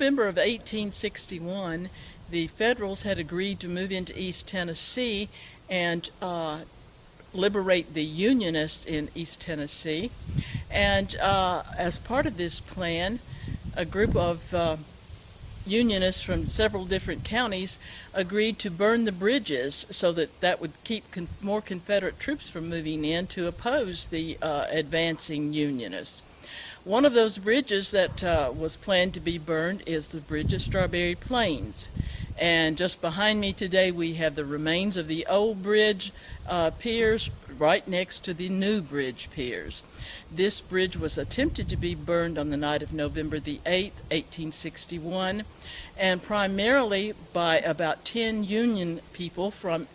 November of 1861, the Federals had agreed to move into East Tennessee and liberate the Unionists in East Tennessee. And as part of this plan, a group of Unionists from several different counties agreed to burn the bridges so that would keep more Confederate troops from moving in to oppose the advancing Unionists. One of those bridges that was planned to be burned is the Bridge of Strawberry Plains. And just behind me today we have the remains of the old bridge piers right next to the new bridge piers. This bridge was attempted to be burned on the night of November the 8th, 1861, and primarily by about 10 Union people from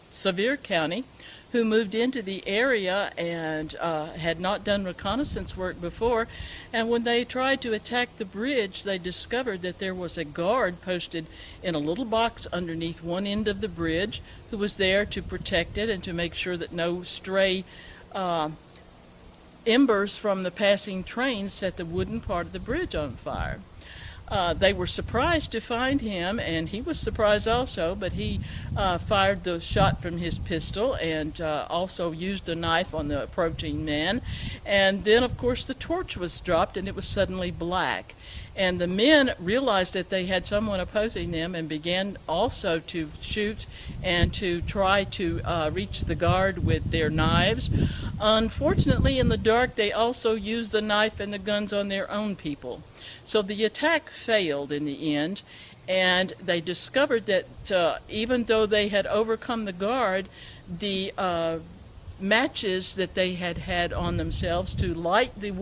Sevier County who moved into the area and had not done reconnaissance work before. And when they tried to attack the bridge, they discovered that there was a guard posted in a little box underneath one end of the bridge who was there to protect it and to make sure that no stray embers from the passing trains set the wooden part of the bridge on fire. They were surprised to find him, and he was surprised also, but he fired the shot from his pistol and also used a knife on the approaching man. And then, of course, the torch was dropped, and it was suddenly black. And the men realized that they had someone opposing them and began also to shoot and to try to reach the guard with their knives. Unfortunately, in the dark, they also used the knife and the guns on their own people. So the attack failed in the end, and they discovered that even though they had overcome the guard, the matches that they had had on themselves to light the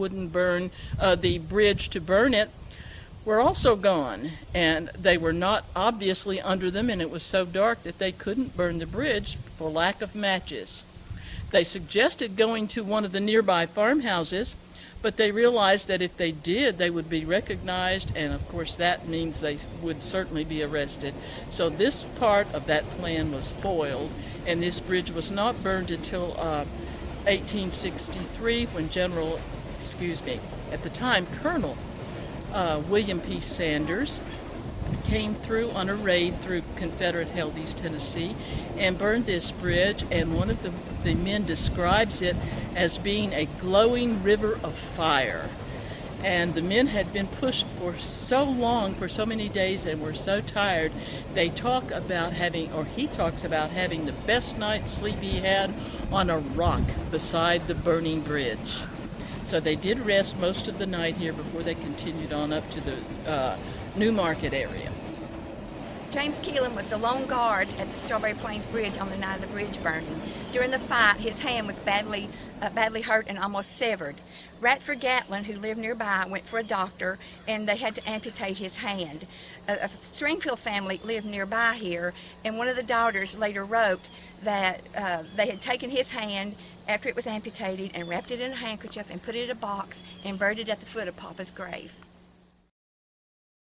the bridge to burn it, were also gone, and they were not obviously under them, and it was so dark that they couldn't burn the bridge for lack of matches. They suggested going to one of the nearby farmhouses, but they realized that if they did, they would be recognized, and of course that means they would certainly be arrested. So this part of that plan was foiled, and this bridge was not burned until 1863 when at the time, Colonel William P. Sanders came through on a raid through Confederate-held East Tennessee and burned this bridge, and one of the men describes it as being a glowing river of fire. And the men had been pushed for so long, for so many days, and were so tired, he talks about having the best night's sleep he had on a rock beside the burning bridge. So they did rest most of the night here before they continued on up to the New Market area. James Keelan was the lone guard at the Strawberry Plains Bridge on the night of the bridge burning. During the fight, his hand was badly hurt and almost severed. Ratford Gatlin, who lived nearby, went for a doctor, and they had to amputate his hand. A Stringfield family lived nearby here, and one of the daughters later wrote that they had taken his hand after it was amputated and wrapped it in a handkerchief and put it in a box and buried it at the foot of Papa's grave.